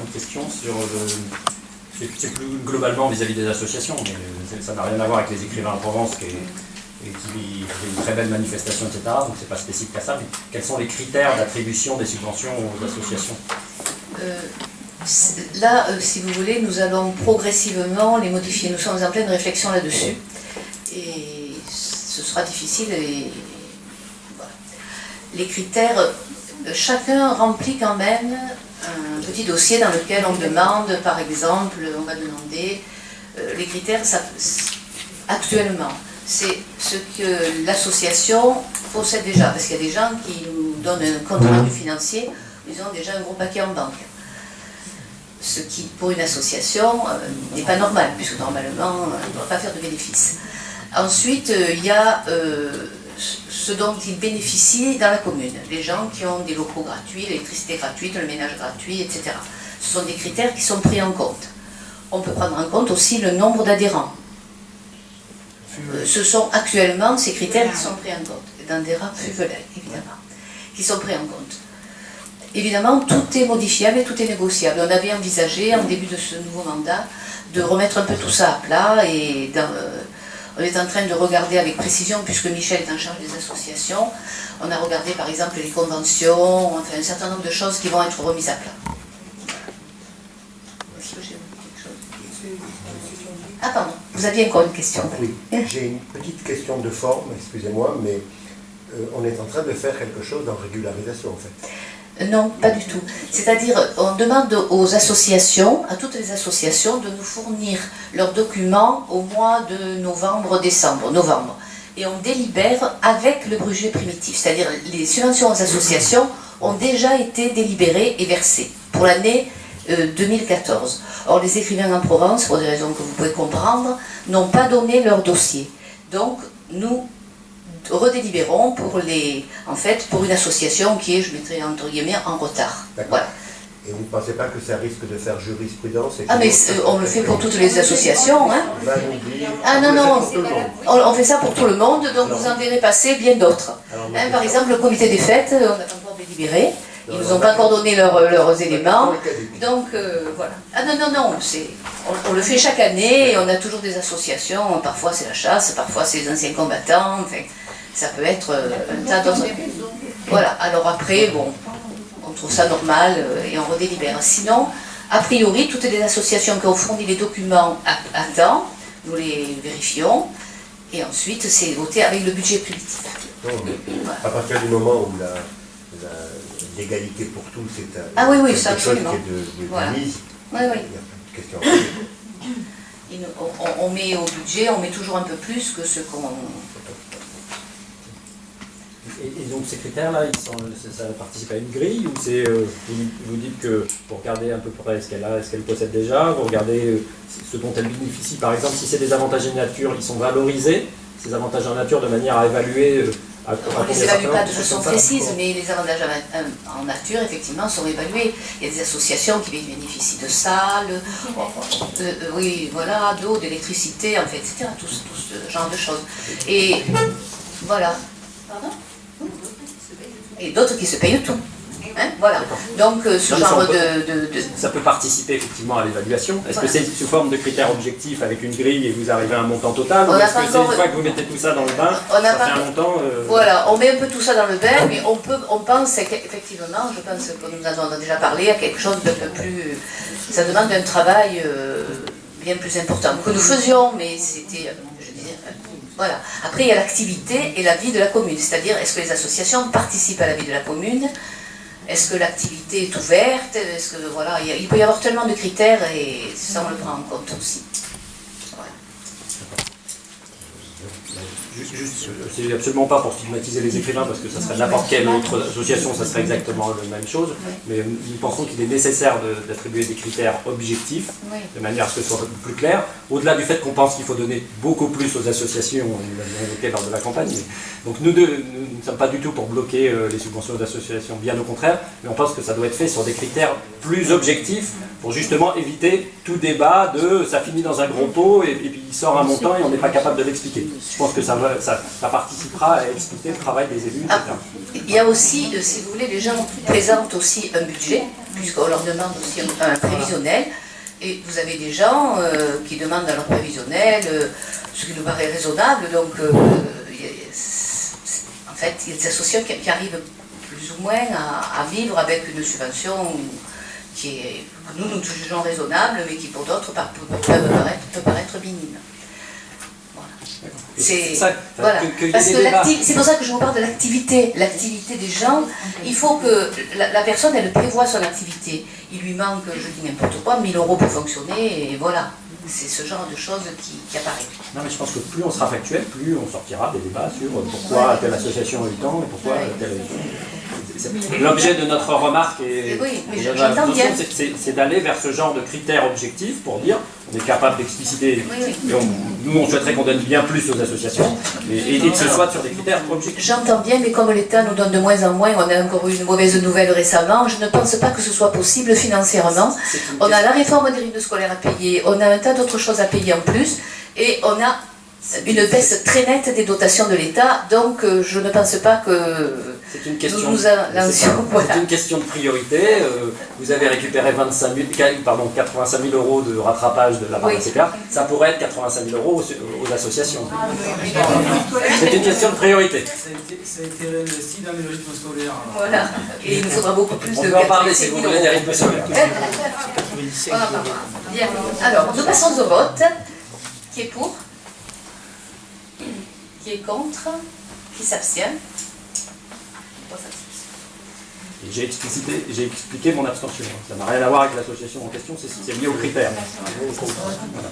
une question sur c'est plus globalement vis-à-vis des associations, mais ça n'a rien à voir avec les écrivains en Provence qui fait une très belle manifestation, etc. Donc c'est pas spécifique à ça, mais quels sont les critères d'attribution des subventions aux associations? Là, si vous voulez, nous allons progressivement les modifier. Nous sommes en pleine réflexion là-dessus. Et ce sera difficile. Et voilà. Les critères, chacun remplit quand même un petit dossier dans lequel on demande, par exemple, on va demander les critères actuellement. C'est ce que l'association possède déjà. Parce qu'il y a des gens qui nous donnent un compte rendu financier, ils ont déjà un gros paquet en banque. Ce qui, pour une association, n'est pas normal, puisque normalement, on ne doit pas faire de bénéfices. Ensuite, il y a ce dont ils bénéficient dans la commune. Les gens qui ont des locaux gratuits, l'électricité gratuite, le ménage gratuit, etc. Ce sont des critères qui sont pris en compte. On peut prendre en compte aussi le nombre d'adhérents. Ce sont actuellement ces critères qui sont pris en compte. D'adhérents fuvelins, évidemment, qui sont pris en compte. Évidemment, tout est modifiable et tout est négociable. On avait envisagé, en début de ce nouveau mandat, de remettre un peu tout ça à plat et on est en train de regarder avec précision, puisque Michel est en charge des associations, on a regardé par exemple les conventions, enfin un certain nombre de choses qui vont être remises à plat. Est-ce que j'ai oublié quelque chose? Ah pardon, vous aviez encore une question. Oui, j'ai une petite question de forme, excusez-moi, mais on est en train de faire quelque chose en régularisation en fait. Non, pas du tout. C'est-à-dire, on demande aux associations, à toutes les associations, de nous fournir leurs documents au mois de novembre. Et on délibère avec le budget primitif. C'est-à-dire, les subventions aux associations ont déjà été délibérées et versées pour l'année 2014. Or, les écrivains en Provence, pour des raisons que vous pouvez comprendre, n'ont pas donné leur dossier. Donc, nous redélibérons pour une association qui est, je mettrai entre guillemets, en retard. Voilà. Et vous ne pensez pas que ça risque de faire jurisprudence? Ah mais on le fait pour toutes les associations. Hein. Ah non, on fait ça pour tout le monde, donc vous en verrez passer bien d'autres. Hein, par exemple, le comité des fêtes, on n'a pas encore délibéré, ils ne nous ont pas encore donné leurs éléments, donc voilà. Ah non, on le fait chaque année, et on a toujours des associations, parfois c'est la chasse, parfois c'est les anciens combattants, enfin, ça peut être un tas d'autres. Voilà, alors après, bon, on trouve ça normal et on redélibère. Sinon, a priori, toutes les associations qui ont fourni les documents à temps, nous les vérifions, et ensuite c'est voté avec le budget primitif. Voilà. À partir du moment où l'égalité pour tous est ça, quelque chose absolument. qui est de Voilà. mise, Oui. il n'y a pas de question. On met au budget, on met toujours un peu plus que ce qu'on... Et donc ces critères-là, ça participe à une grille ou c'est vous dites que vous regardez à peu près ce qu'elle possède déjà, vous regardez ce dont elle bénéficie, par exemple, si c'est des avantages en nature, ils sont valorisés, ces avantages en nature, de manière à évaluer... on ne les évalue pas de façon précise, mais les avantages en nature, effectivement, sont évalués. Il y a des associations qui bénéficient de salles, d'eau, d'électricité, en fait, etc. Tout ce genre de choses. Et voilà. Pardon ? Et d'autres qui se payent tout. Hein, voilà. Donc ce genre Ça peut participer effectivement à l'évaluation. Est-ce que c'est sous forme de critères objectifs avec une grille et vous arrivez à un montant total? Ou est-ce que c'est une fois que vous mettez tout ça dans le bain, ça fait un montant Voilà, on met un peu tout ça dans le bain, mais on pense qu'effectivement, je pense que nous en avons déjà parlé, à quelque chose d'un peu plus... Ça demande un travail bien plus important que nous faisions, mais c'était... Voilà. Après, il y a l'activité et la vie de la commune. C'est-à-dire, est-ce que les associations participent à la vie de la commune? Est-ce que l'activité est ouverte? Est-ce que, voilà, il peut y avoir tellement de critères et ça, on le prend en compte aussi. Voilà. C'est absolument pas pour stigmatiser les écrivains, parce que ça serait n'importe quelle autre association, ça serait exactement la même chose. Oui. Mais nous pensons qu'il est nécessaire d'attribuer des critères objectifs, oui, de manière à ce que ce soit plus clair. Au-delà du fait qu'on pense qu'il faut donner beaucoup plus aux associations, on l'a évoqué lors de la campagne. Donc nous ne sommes pas du tout pour bloquer les subventions aux associations, bien au contraire, mais on pense que ça doit être fait sur des critères plus objectifs, pour justement éviter tout débat de ça finit dans un gros pot et puis il sort un montant et on n'est pas capable de l'expliquer. Je pense que ça participera à expliquer le travail des élus, etc. Il y a aussi, si vous voulez, les gens présentent aussi un budget puisqu'on leur demande aussi un prévisionnel. Et vous avez des gens qui demandent à leur prévisionnel ce qui nous paraît raisonnable. Donc, en fait, il y a des associations qui arrivent plus ou moins à vivre avec une subvention qui est, que nous jugeons raisonnable, mais qui pour d'autres peut paraître minime. Voilà. Parce que c'est pour ça que je vous parle de l'activité des gens. Il faut que la personne, elle prévoit son activité. Il lui manque, je dis n'importe quoi, 1000 € pour fonctionner, et voilà. C'est ce genre de choses qui apparaît. Non, mais je pense que plus on sera factuel, plus on sortira des débats sur pourquoi telle association a eu tant et pourquoi telle a eu tant. L'objet de notre remarque c'est d'aller vers ce genre de critères objectifs pour dire on est capable d'expliciter. Nous, on souhaiterait qu'on donne bien plus aux associations et que ce soit sur des critères objectifs. J'entends bien, mais comme l'État nous donne de moins en moins, on a encore eu une mauvaise nouvelle récemment, je ne pense pas que ce soit possible financièrement. On a la réforme des rythmes scolaires à payer, on a un tas d'autres choses à payer en plus, et on a une baisse très nette des dotations de l'État, donc je ne pense pas que c'est une question, voilà. une question de priorité. Vous avez récupéré 85 000 € de rattrapage de la barre CPA, ça pourrait être 85 000 € aux associations. C'est une question de priorité. Ça a été réinvesti dans les rythmes scolaires. Voilà, et il nous faudra beaucoup plus de... On peut en parler si vous voulez des rythmes scolaires. Bien. Alors, nous passons au vote. Qui est pour? Qui est contre? Qui s'abstient? J'ai expliqué mon abstention. Ça n'a rien à voir avec l'association en question, c'est lié aux critères. Voilà.